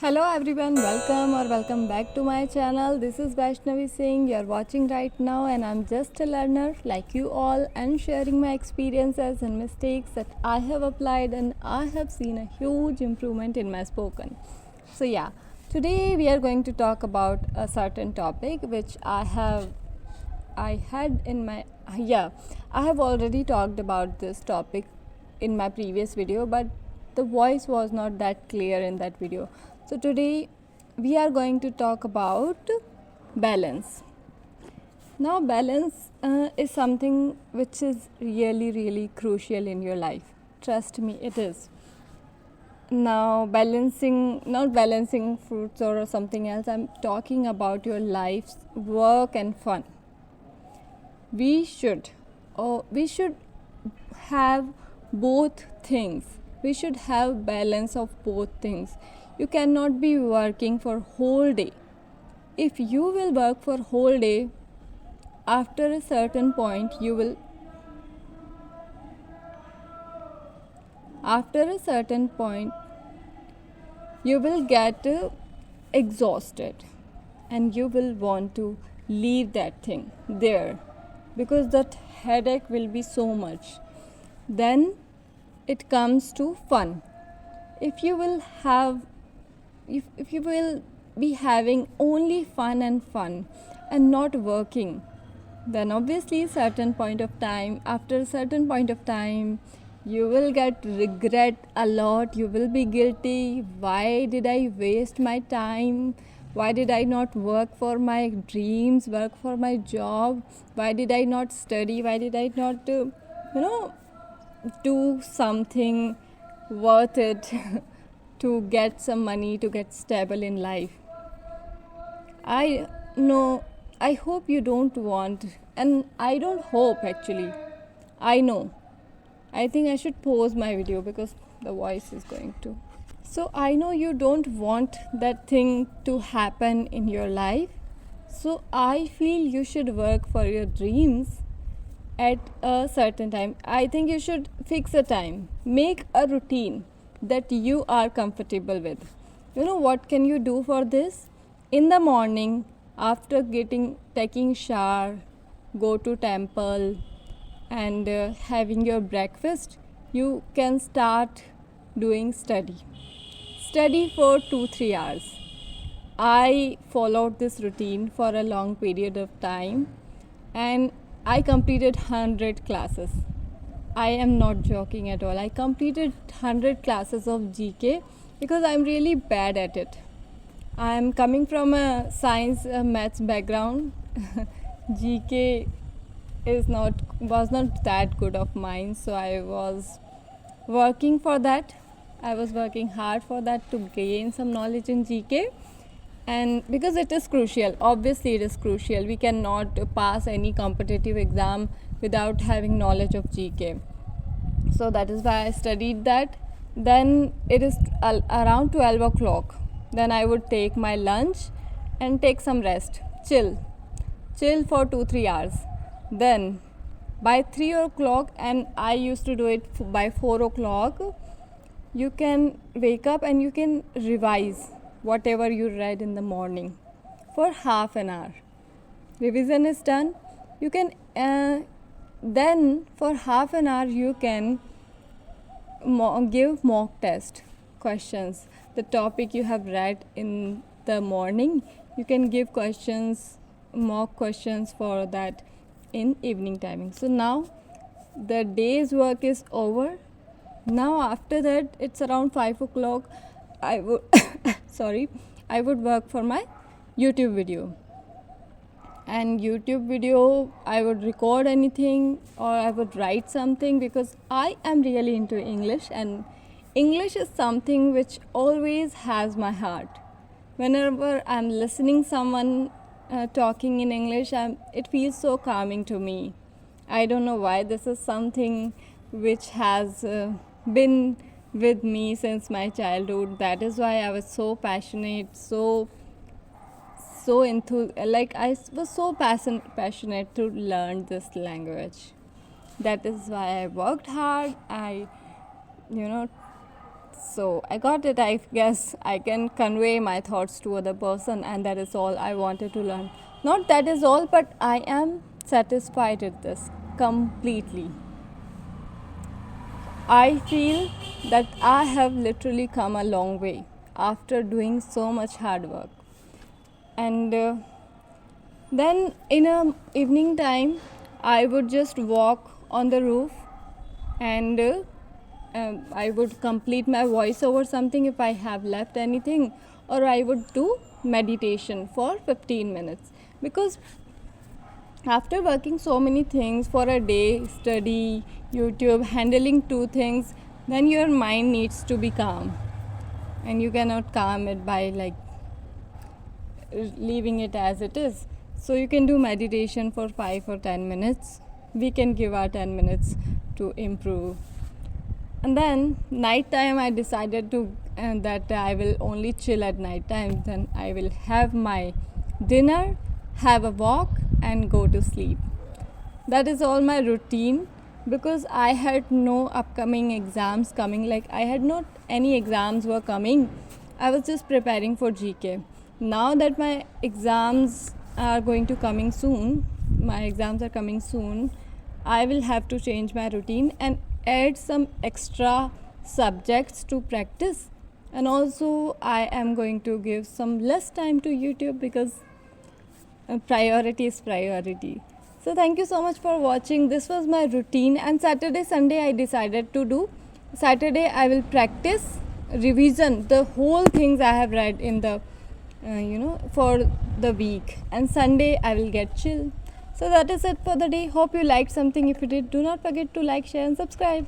Hello everyone, welcome back to my channel. This is Vaishnavi Singh. You're watching right now, and I'm just a learner like you all and sharing my experiences and mistakes that I have applied, and I have seen a huge improvement in my spoken. So yeah, today we are going to talk about a certain topic which I had in my I have already talked about this topic in my previous video, but the voice was not that clear in that video. So today we are going to talk about balance. Now balance is something which is really crucial in your life. Trust me, it is. Now balancing, not balancing fruits or something else, I'm talking about your life's work and fun. We should have both things. We should have balance of both things. You cannot be working for whole day. If you will work for whole day, after a certain point you will get exhausted, and you will want to leave that thing there, because that headache will be so much. Then it comes to fun. If you will have if you will be having only fun and not working, then obviously after a certain point of time, you will get regret a lot. You will be guilty. Why did I waste my time? Why did I not work for my dreams, work for my job? Why did I not study? Why did I not do something worth it to get some money, to get stable in life? I know, I hope you don't want, and I don't hope actually. I know. I think I should pause my video because the voice is going to. So I know you don't want that thing to happen in your life. So I feel you should work for your dreams at a certain time. I think you should fix a time. Make a routine that you are comfortable with. You know what can you do for this? In the morning, after taking shower, go to temple and having your breakfast, you can start doing study for 2-3 hours. I followed this routine for a long period of time, and I completed 100 classes. I am not joking at all. I completed 100 classes of GK because I'm really bad at it. I'm coming from a science maths background. GK was not that good of mine, so I was working for that. I was working hard for that, to gain some knowledge in GK, and because it is crucial. Obviously it is crucial. We cannot pass any competitive exam without having knowledge of GK. So that is why I studied that. Then it is around 12 o'clock. Then I would take my lunch and take some rest, chill for 2-3 hours. Then by 3 o'clock, and I used to do it by 4 o'clock, you can wake up and you can revise whatever you read in the morning for half an hour. Revision is done. You can then for half an hour you can give mock test questions. The topic you have read in the morning, you can give mock questions for that in evening timing. So now the day's work is over. Now after that, it's around 5 o'clock. I would I would work for my YouTube video. And YouTube video, I would record anything or I would write something, because I am really into English, and English is something which always has my heart. Whenever I'm listening someone talking in English, it feels so calming to me. I don't know why. This is something which has been with me since my childhood. That is why I was so passionate, I was so passionate to learn this language. That is why I worked hard. I So I got it. I guess I can convey my thoughts to other person, and that is all I wanted to learn. Not that is all, but I am satisfied with this completely. I feel that I have literally come a long way after doing so much hard work. And then in a evening time, I would just walk on the roof, and I would complete my voiceover something if I have left anything, or I would do meditation for 15 minutes, because after working so many things for a day, study, YouTube, handling two things, then your mind needs to be calm, and you cannot calm it by like leaving it as it is. So you can do meditation for 5 or 10 minutes. We can give our 10 minutes to improve. And then night time I decided to that I will only chill at night time. Then I will have my dinner, have a walk, and go to sleep. That is all my routine, because I had no upcoming exams coming. Like I had not any exams were coming. I was just preparing for GK. Now that my exams are going to coming soon, I will have to change my routine and add some extra subjects to practice. And also I am going to give some less time to YouTube, because priority is priority. So thank you so much for watching. This was my routine, and Saturday, Sunday I decided to do. Saturday I will practice revision the whole things I have read in the for the week, and Sunday I will get chill. So that is it for the day. Hope you liked something. If you did, do not forget to like, share and subscribe.